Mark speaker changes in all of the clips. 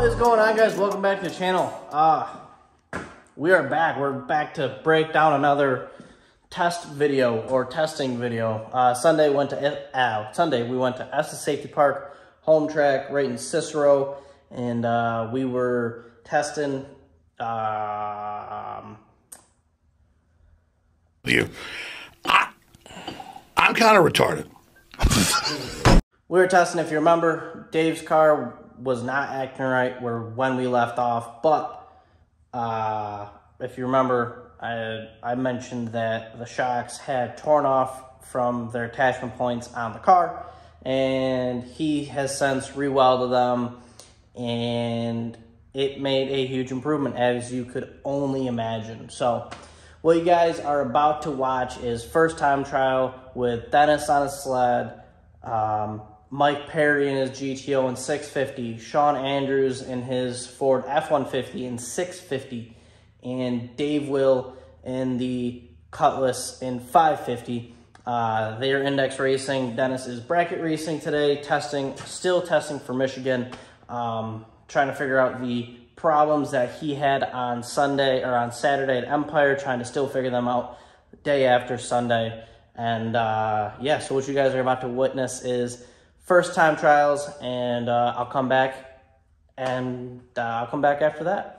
Speaker 1: What is going on, guys? Welcome back to the channel. We are back. We're back to break down another test video or testing video. Sunday we went to Esta Safety Park, home track right in Cicero, and we were testing.
Speaker 2: I'm kind of retarded.
Speaker 1: We were testing, if you remember, Dave's car was not acting right when we left off, but if you remember, I mentioned that the shocks had torn off from their attachment points on the car, and he has since re-welded them, and it made a huge improvement, as you could only imagine. So what you guys are about to watch is first time trial with Dennis on his sled, Mike Perry in his GTO in 650, Sean Andrews in his Ford F-150 in 650, and Dave Will in the Cutlass in 550. They are index racing. Dennis is bracket racing today, still testing for Michigan, trying to figure out the problems that he had on Saturday at Empire, trying to still figure them out the day after Sunday. And yeah, so what you guys are about to witness is first time trials, and I'll come back after that.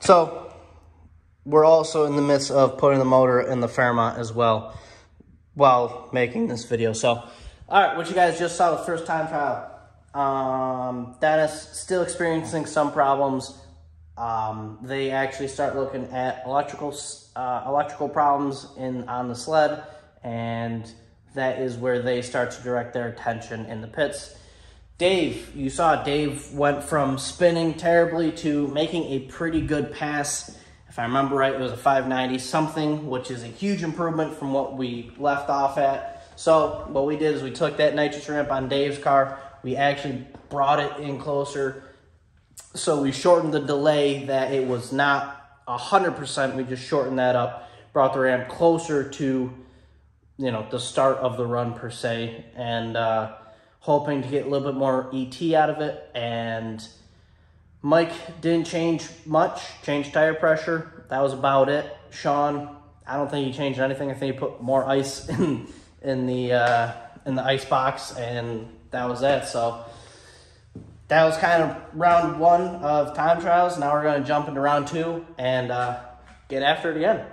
Speaker 1: So we're also in the midst of putting the motor in the Fairmont as well while making this video. So, all right, what you guys just saw, the first time trial. Dennis still experiencing some problems. They actually start looking at electrical problems on the sled, and that is where they start to direct their attention in the pits. Dave, you saw Dave went from spinning terribly to making a pretty good pass. If I remember right, it was a 590 something, which is a huge improvement from what we left off at. So what we did is we took that nitrous ramp on Dave's car. We actually brought it in closer. So we shortened the delay that it was not 100%. We just shortened that up, brought the ramp closer to, the start of the run per se, and hoping to get a little bit more ET out of it. And Mike didn't change much, changed tire pressure. That was about it. Sean, I don't think he changed anything. I think he put more ice in the ice box, and that was it. So that was kind of round 1 of time trials. Now we're going to jump into round 2 and get after it again.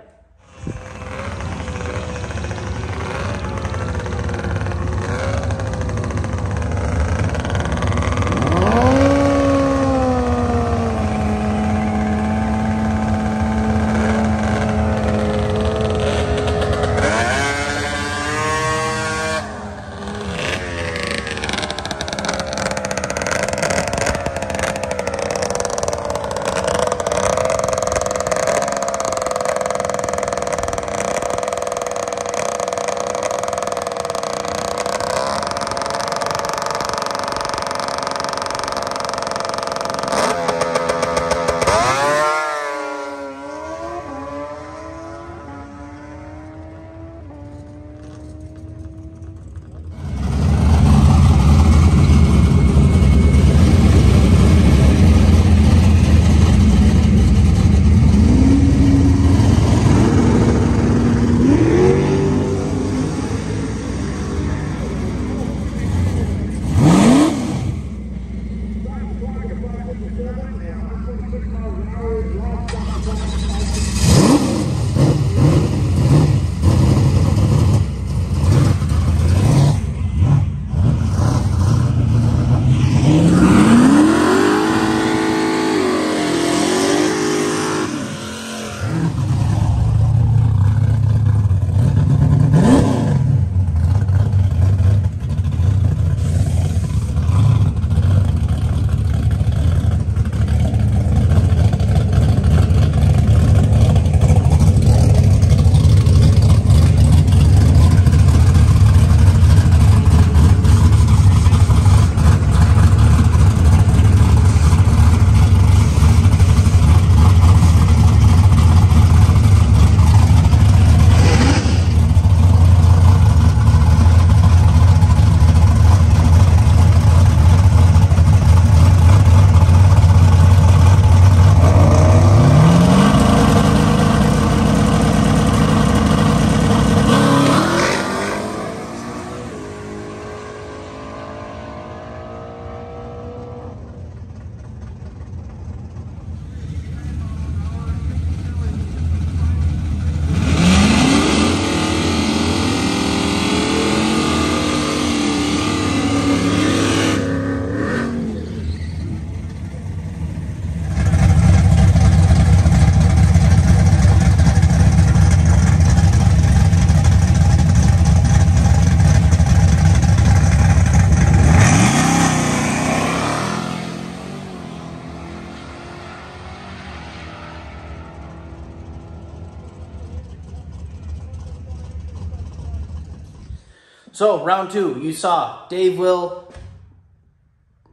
Speaker 1: So round 2, you saw Dave Will,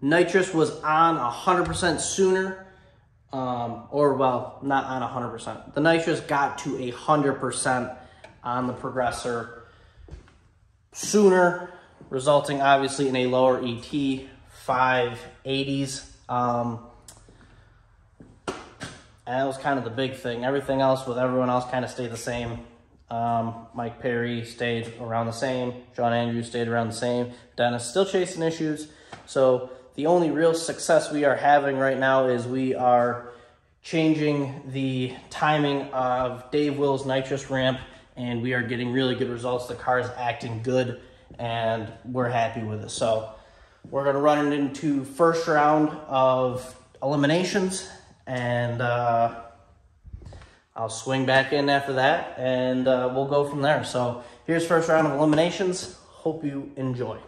Speaker 1: nitrous was on 100% sooner, or well, not on 100%. The nitrous got to 100% on the progressor sooner, resulting obviously in a lower ET, 580s. And that was kind of the big thing. Everything else with everyone else kind of stayed the same. Mike Perry stayed around the same. John Andrews stayed around the same. Dennis still chasing issues. So the only real success we are having right now is we are changing the timing of Dave Will's nitrous ramp, and we are getting really good results. The car is acting good, and we're happy with it. So we're gonna run it into first round of eliminations, and I'll swing back in after that, and we'll go from there. So here's first round of eliminations. Hope you enjoy.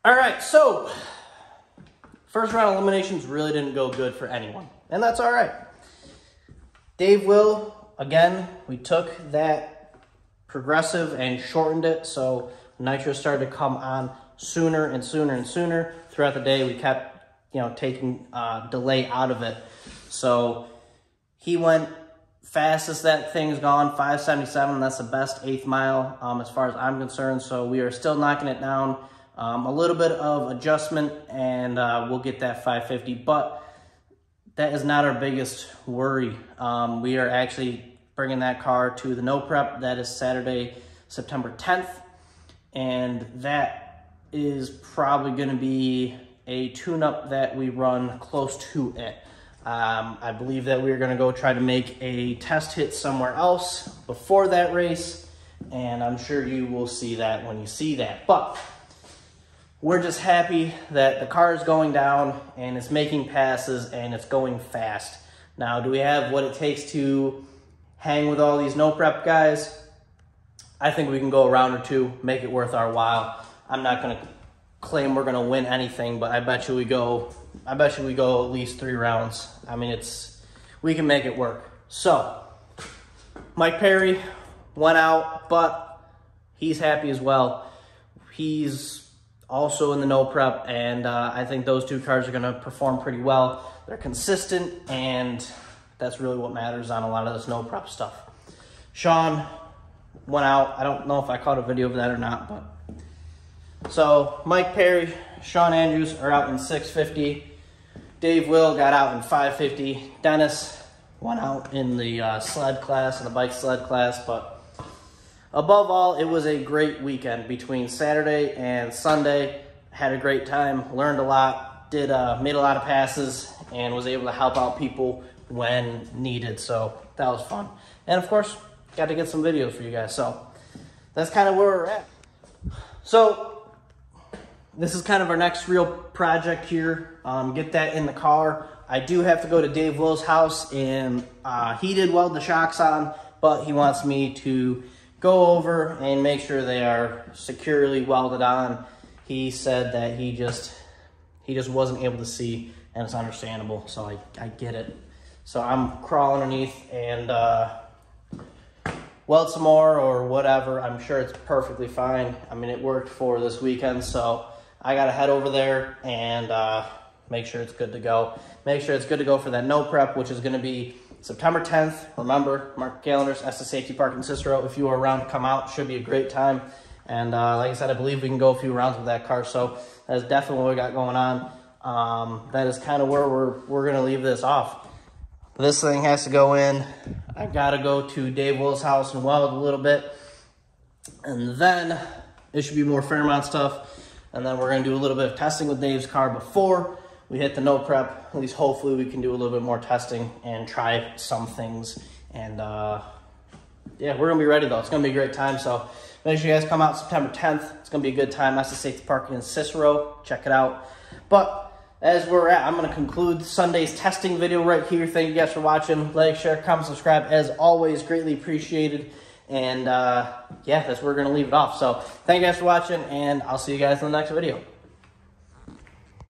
Speaker 1: All right, so first round eliminations really didn't go good for anyone, and that's all right. Dave Will, again, we took that progressive and shortened it, so nitro started to come on sooner and sooner and sooner. Throughout the day, we kept, taking delay out of it. So he went fastest that thing's gone, 577. That's the best 8th mile as far as I'm concerned. So we are still knocking it down. A little bit of adjustment, and we'll get that 550, but that is not our biggest worry. We are actually bringing that car to the no prep. That is Saturday, September 10th, and that is probably going to be a tune-up that we run close to it. I believe that we're going to go try to make a test hit somewhere else before that race, and I'm sure you will see that when you see that. But we're just happy that the car is going down and it's making passes and it's going fast. Now, do we have what it takes to hang with all these no prep guys? I think we can go a round or two, make it worth our while. I'm not going to claim we're going to win anything, but I bet you we go at least 3 rounds. I mean, we can make it work. So Mike Perry went out, but he's happy as well. He's also in the no prep, and I think those 2 cars are going to perform pretty well. They're consistent, and that's really what matters on a lot of this no prep stuff. Sean went out. I don't know if I caught a video of that or not, but so Mike Perry, Sean Andrews are out in 650. Dave Will got out in 550. Dennis went out in the sled class and the bike sled class. But above all, it was a great weekend between Saturday and Sunday. Had a great time, learned a lot, made a lot of passes, and was able to help out people when needed. So that was fun. And of course, got to get some videos for you guys. So that's kind of where we're at. So this is kind of our next real project here. Get that in the car. I do have to go to Dave Will's house, and he did weld the shocks on, but he wants me to go over and make sure they are securely welded on. He said that he just wasn't able to see, and it's understandable, so I get it. So I'm crawling underneath and weld some more or whatever. I'm sure it's perfectly fine. I mean, it worked for this weekend, so I got to head over there and make sure it's good to go. Make sure it's good to go for that no prep, which is going to be September 10th. Remember, mark your calendars, Esta Safety Park in Cicero. If you are around, come out. Should be a great time. And like I said, I believe we can go a few rounds with that car. So that is definitely what we got going on. That is kind of where we're going to leave this off. This thing has to go in. I got to go to Dave Will's house and weld a little bit. And then it should be more Fairmont stuff. And then we're going to do a little bit of testing with Dave's car before we hit the no prep. At least hopefully we can do a little bit more testing and try some things. And yeah, we're going to be ready though. It's going to be a great time. So make sure you guys come out September 10th. It's going to be a good time. That's the Safety Park in Cicero. Check it out. But as we're at, I'm going to conclude Sunday's testing video right here. Thank you guys for watching. Like, share, comment, subscribe. As always, greatly appreciated. And yeah, that's where we're going to leave it off. So thank you guys for watching, and I'll see you guys in the next video.